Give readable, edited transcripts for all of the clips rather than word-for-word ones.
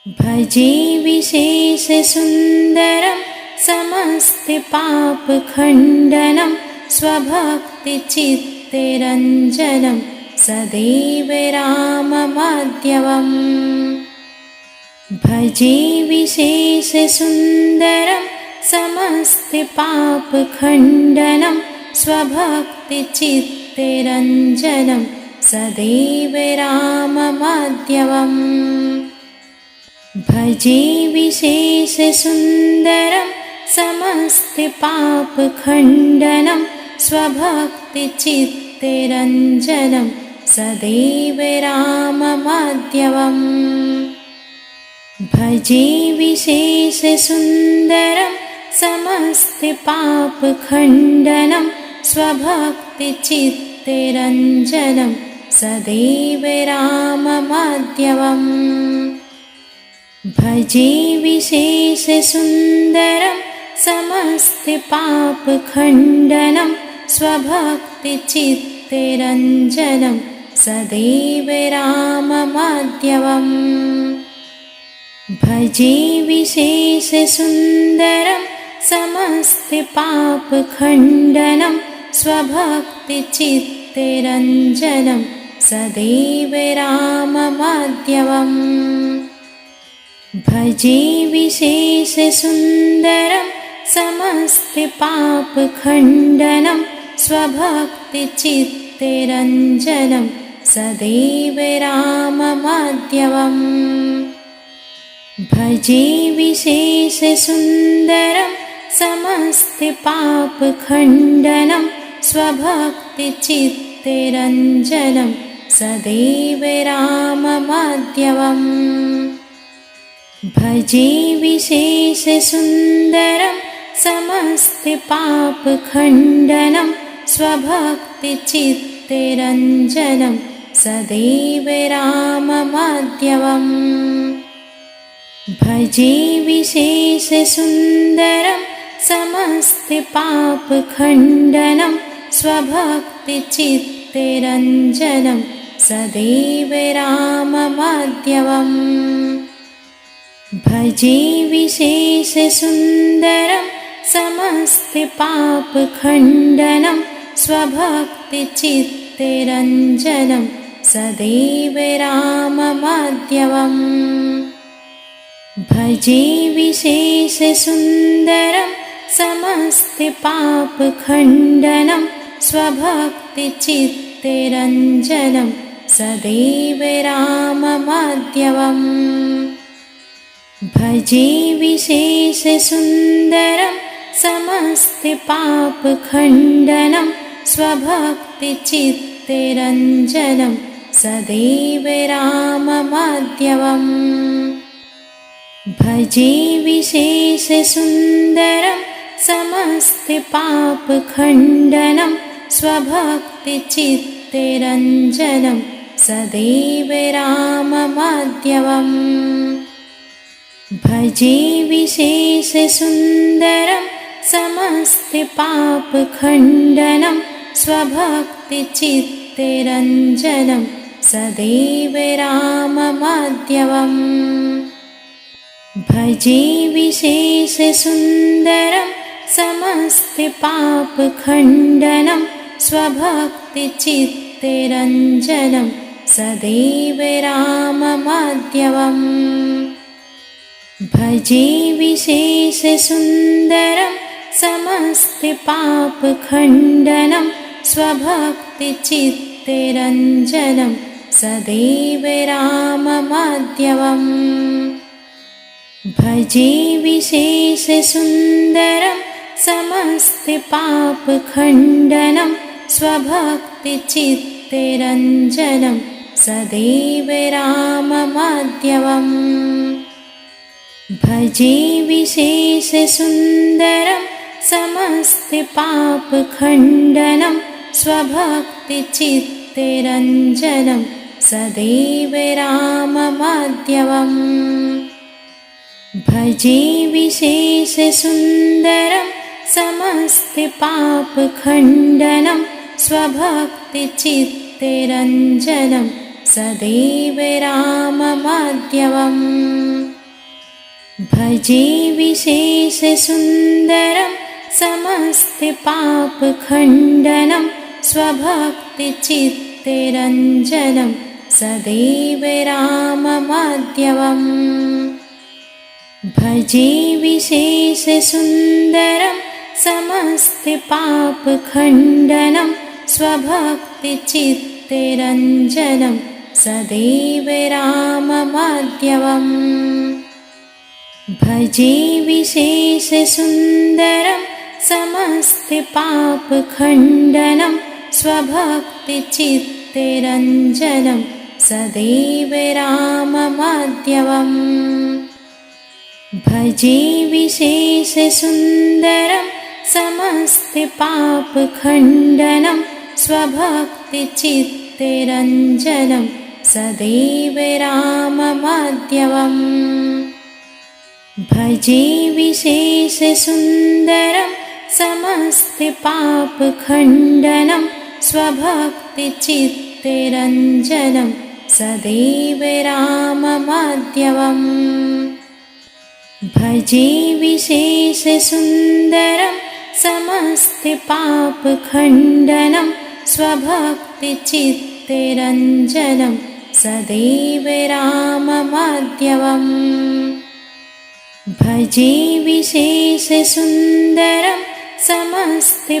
भजे विशेषसुन्दरं समस्तिपापखण्डनं स्वभक्तिचित्तरञ्जनं सदैव राममाधवम्। भजे विशेषसुन्दरं समस्तिपापखण्डनं स्वभक्तिचित्तरञ्जनं सदैव राममाधवम्। भजे विशेषसुन्दरं समस्तिपापखण्डनं स्वभक्तिचित्तरञ्जनं सदैव राममाधवम्। भजे विशेषसुन्दरं समस्तिपापखण्डनं स्वभक्तिचित्तरञ्जनं सदैव राममाधवम्। भजे विशेषसुन्दरं समस्तिपापखण्डनं स्वभक्तिचित्तरञ्जनं सदैव राममाधवम्। भजे विशेषसुन्दरं समस्तिपापखण्डनं स्वभक्तिचित्तरञ्जनं सदैव राममाधवम्। भजे विशेषसुन्दरं समस्तिपापखण्डनं स्वभक्तिचित्तरञ्जनं सदैव राममाधवम्। भजे विशेषसुन्दरं समस्तिपापखण्डनं स्वभक्तिचित्तरञ्जनं सदैव राममाधवम्। भजे विशेषसुन्दरं समस्तिपापखण्डनं स्वभक्तिचित्तरञ्जनं सदैव राममाधवम्। भजे विशेषसुन्दरं समस्तिपापखण्डनं स्वभक्तिचित्तरञ्जनं सदैव राममाधवम्। भजे विशेषसुन्दरं समस्तिपापखण्डनं स्वभक्तिचित्तरञ्जनं सदैव राममाधवम्। भजे विशेषसुन्दरं समस्तिपापखण्डनं स्वभक्तिचित्तरञ्जनं सदैव राममाधवम्। भजे विशेषसुन्दरं समस्तिपापखण्डनं स्वभक्तिचित्तरञ्जनं सदैव राममाधवम्। भजे विशेषसुन्दरं समस्तिपापखण्डनं स्वभक्तिचित्तरञ्जनं सदैव राममाधवम्। भजे विशेषसुन्दरं समस्तिपापखण्डनं स्वभक्तिचित्तरञ्जनं सदैव राममाधवम्। भजे विशेषसुन्दरं समस्तिपापखण्डनं स्वभक्तिचित्तरञ्जनं सदैव राममाधवम्। भजे विशेषसुन्दरं समस्तिपापखण्डनं स्वभक्तिचित्तरञ्जनं सदैव राममाधवम्। भजे विशेषसुन्दरं समस्तिपापखण्डनं स्वभक्तिचित्तरञ्जनं सदैव राममाधवम्। भजे विशेषसुन्दरं समस्तिपापखण्डनं स्वभक्तिचित्तरञ्जनं सदैव राममाधवम्। भजे विशेषसुन्दरं समस्तिपापखण्डनं स्वभक्तिचित्तरञ्जनं सदैव राममाधवम्। भजे विशेषसुन्दरं समस्तिपापखण्डनं स्वभक्तिचित्तरञ्जनं सदैव राममाधवम् भजे विशेषसुन्दरं समस्तिपापखण्डनं स्वभक्तिचित्तरञ्जनं सदैव राममाधवम् भजे विशेषसुन्दरं समस्तिपापखण्डनं स्वभक्तिचित्तरञ्जनं सदैव राममाधवम् भजे विशेषसुन्दरं समस्तिपापखण्डनं स्वभक्तिचित्तरञ्जनं सदैव राममाधवम् भजे विशेषसुन्दरं समस्तिपापखण्डनं स्वभक्तिचित्तरञ्जनं सदैव राममाधवम् भजे विशेषसुन्दरं समस्तिपापखण्डनं स्वभक्तिचित्तरञ्जनं सदैव राममाधवम् भजे विशेषसुन्दरं समस्तिपापखण्डनं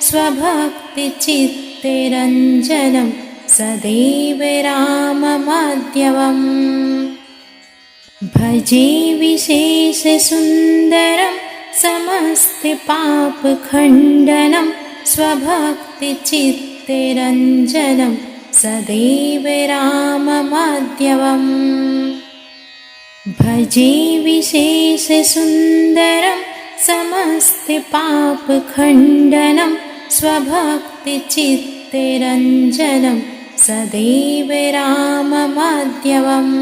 स्वभक्तिचित्तरञ्जनं सदैव राममाधवम् भजे विशेषसुन्दरं समस्तिपापखण्डनं स्वभक्तिचित्तरञ्जनं सदैव राममाधवम् भजे विशेषसुन्दरं समस्तिपापखण्डनं स्वभक्तिचित्तरञ्जनं सदैव राममाधवम्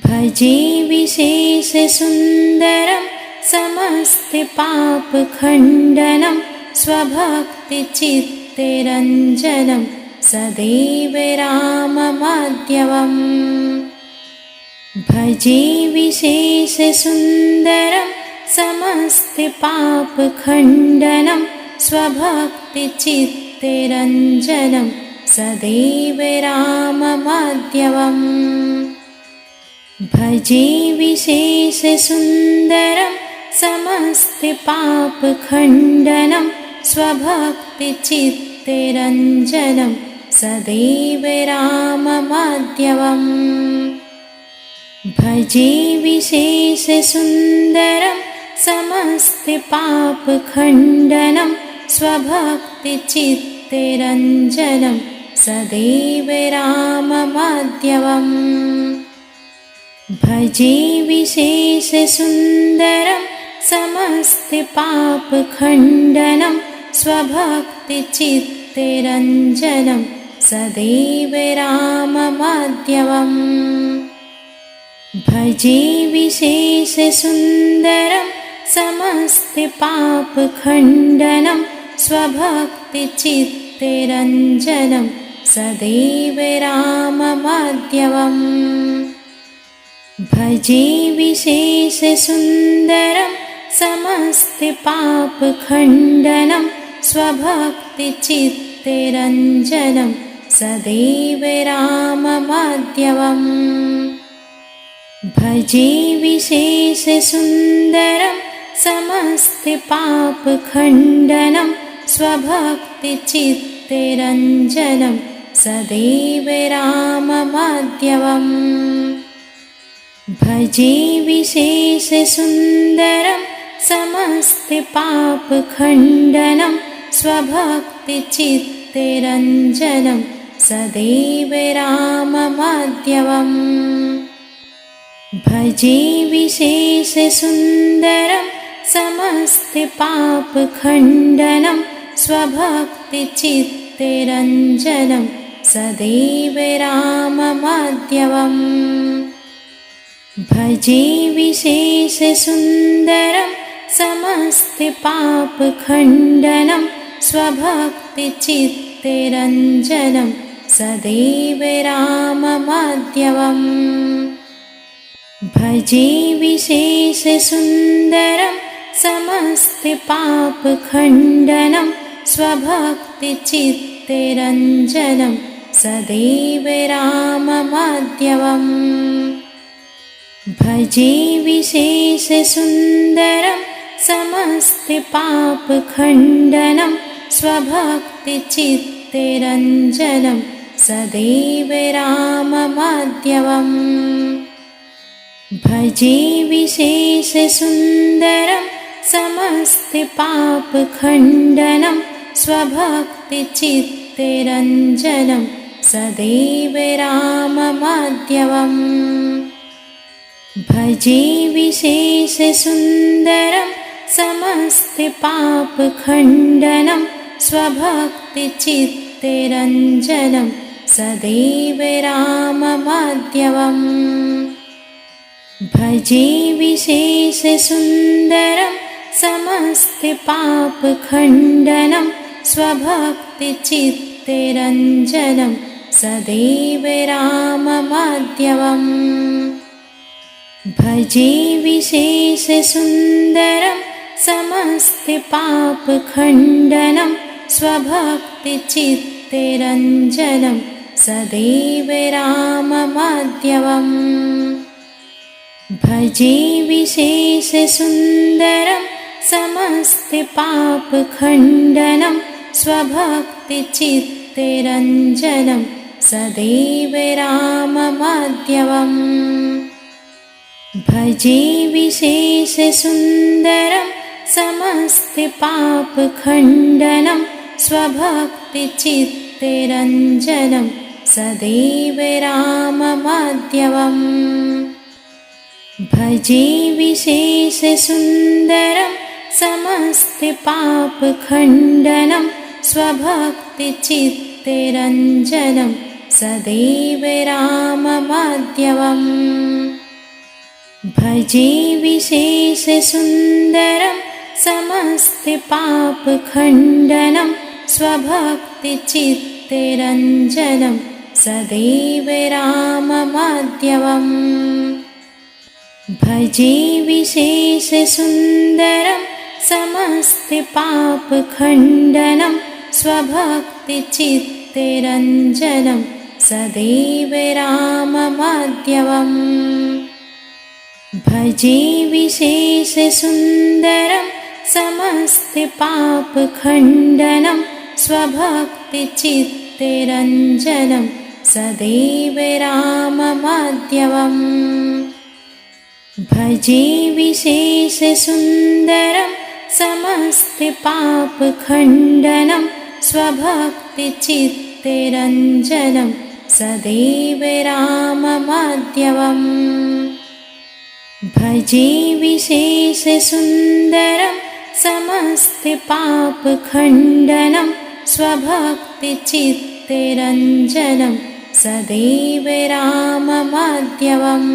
भजे विशेषसुन्दरं समस्तिपापखण्डनं स्वभक्तिचित्तरञ्जनं सदैव राममाधवम् भजे विशेषसुन्दरं समस्तिपापखण्डनं स्वभक्तिचित्तरञ्जनं सदैव राममाधवम् भजे विशेषसुन्दरं समस्तिपापखण्डनं स्वभक्तिचित्तरञ्जनं सदैव राममाधवम् भजे विशेषसुन्दरं समस्तिपापखण्डनं स्वभक्तिचित्तरञ्जनं सदैव राममाधवम् भजे विशेषसुन्दरं समस्तिपापखण्डनं स्वभक्तिचित्तरञ्जनं सदैव राममाधवम् भजे विशेषसुन्दरं समस्तिपापखण्डनं स्वभक्तिचित्तरञ्जनं सदैव राममाधवम् भजे विशेषसुन्दरं समस्तिपापखण्डनं स्वभक्तिचित्तरञ्जनं सदैव राममाधवम् भजे विशेषसुन्दरं समस्तिपापखण्डनं स्वभक्तिचित्तरञ्जनं सदैव राममाधवम् भजे विशेषसुन्दरं समस्तिपापखण्डनं स्वभक्तिचित्तरञ्जनं सदैव राममाधवम् भजे विशेषसुन्दरं समस्तिपापखण्डनं स्वभक्तिचित्तरञ्जनं सदैव राममाधवम् भजे विशेषसुन्दरं समस्तिपापखण्डनं स्वभक्तिचित्तरञ्जनं सदैव राममाधवम् भजे विशेषसुन्दरं समस्तिपापखण्डनं स्वभक्तिचित्तरञ्जनं सदैव राममाधवम् भजे विशेषसुन्दरं समस्तिपापखण्डनं स्वभक्तिचित्तरञ्जनं सदैव राममाधवम् भजे विशेषसुन्दरं समस्तिपापखण्डनं स्वभक्तिचित्तरञ्जनं सदैव राममाधवम् भजे विशेषसुन्दरं समस्तिपापखण्डनं स्वभक्तिचित्तरञ्जनं सदैव राममाधवम् भजे विशेषसुन्दरं समस्तिपापखण्डनं स्वभक्तिचित्तरञ्जनं सदैव राममाधवम् भजे विशेषसुन्दरं समस्तिपापखण्डनं स्वभक्तिचित्तरञ्जनं सदैव राममाधवम् भजे विशेषसुन्दरं समस्तिपापखण्डनं स्वभक्तिचित्तरञ्जनं सदैव राममाधवम् भजे विशेषसुन्दरं समस्तिपापखण्डनं स्वभक्तिचित्तरञ्जनं सदैव राममाधवम् भजे विशेषसुन्दरं समस्तिपापखण्डनं स्वभक्तिचित्तरञ्जनं सदैव राममाधवम् भजे विशेषसुन्दरं समस्तिपापखण्डनं स्वभक्तिचित्तरञ्जनं सदैव राममाधवम् भजे विशेषसुन्दरं समस्तिपापखण्डनं स्वभक्तिचित्तरञ्जनं सदैव राममाधवम् भजे विशेषसुन्दरं समस्तिपापखण्डनं स्वभक्तिचित्तरञ्जनं सदैव राममाधवम् भजे विशेषसुन्दरं समस्तिपापखण्डनं स्वभक्तिचित्तरञ्जनं सदैव राममाधवम् भजे विशेषसुन्दरं समस्तिपापखण्डनं स्वभक्तिचित्तरञ्जनं सदैव राममाधवम्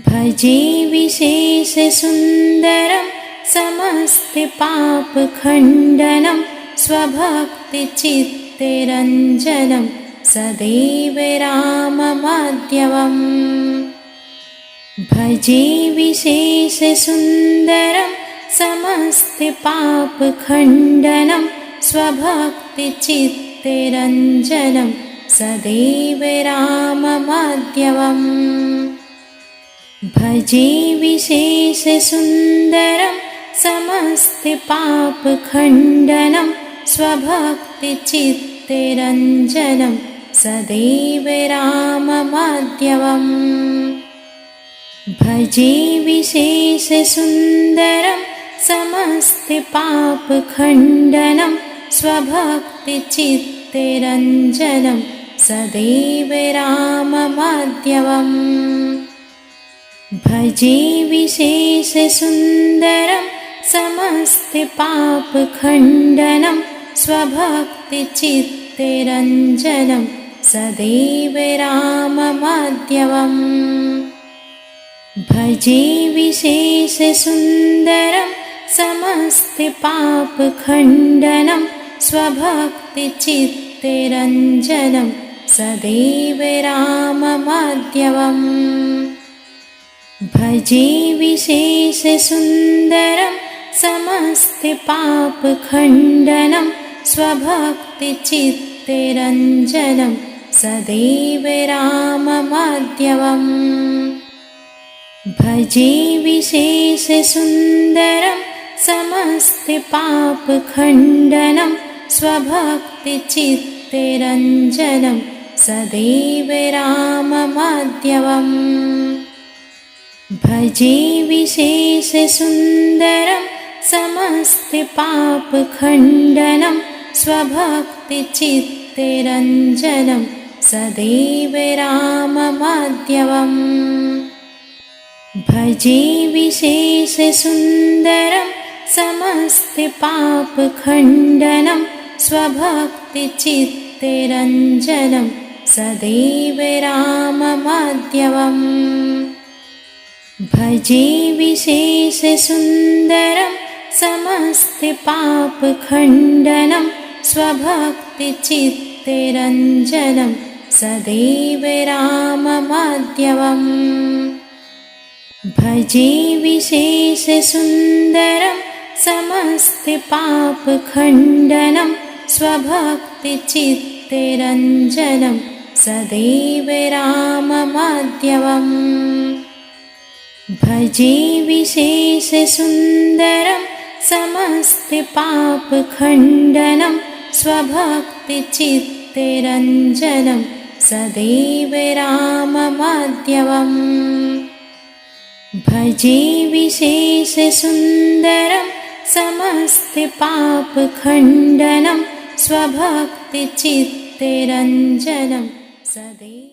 भजे विशेषसुन्दरं समस्तिपापखण्डनं स्वभक्तिचित्तरञ्जनं सदैव राममाधवम् भजे विशेषसुन्दरं समस्तिपापखण्डनं स्वभक्तिचित्तरञ्जनं सदैव राममाधवम् भजे विशेषसुन्दरं समस्तिपापखण्डनं स्वभक्तिचित्तरञ्जनं सदैव राममाधवम् भजे विशेषसुन्दरं समस्तिपापखण्डनं स्वभक्तिचित्तरञ्जनं सदैव राममाधवम् भजे विशेषसुन्दरं समस्तिपापखण्डनं स्वभक्तिचित्तरञ्जनं सदैव राममाधवम् भजे विशेषसुन्दरं समस्तिपापखण्डनं स्वभक्तिचित्तरञ्जनं सदैव राममाधवम् भजे विशेषसुन्दरं समस्तिपापखण्डनं स्वभक्तिचित्तरञ्जनं सदैव राममाधवम् भजे विशेषसुन्दरं समस्तिपापखण्डनं स्वभक्तिचित्तरञ्जनं सदैव राममाधवम् भजे विशेषसुन्दरं समस्तिपापखण्डनं स्वभक्तिचित्तरञ्जनं सदैव राममाधवम् भजे विशेषसुन्दरं समस्तिपापखण्डनं स्वभक्तिचित्तरञ्जनं सदैव राममाधवम् भजे विशेषसुन्दरं समस्तिपापखण्डनं स्वभक्तिचित्तरञ्जनं सदैव राममाधवम् भजे विशेषसुन्दरं समस्तिपापखण्डनं स्वभक्तिचित्तरञ्जनं सदैव राममाधवम् भजे विशेषसुन्दरं समस्तिपापखण्डनं स्वभक्तिचित्तरञ्जनं सदैव राममाधवम् भजे विशेषसुन्दरं समस्तिपापखण्डनं स्वभक्तिचित्तरञ्जनं सदैव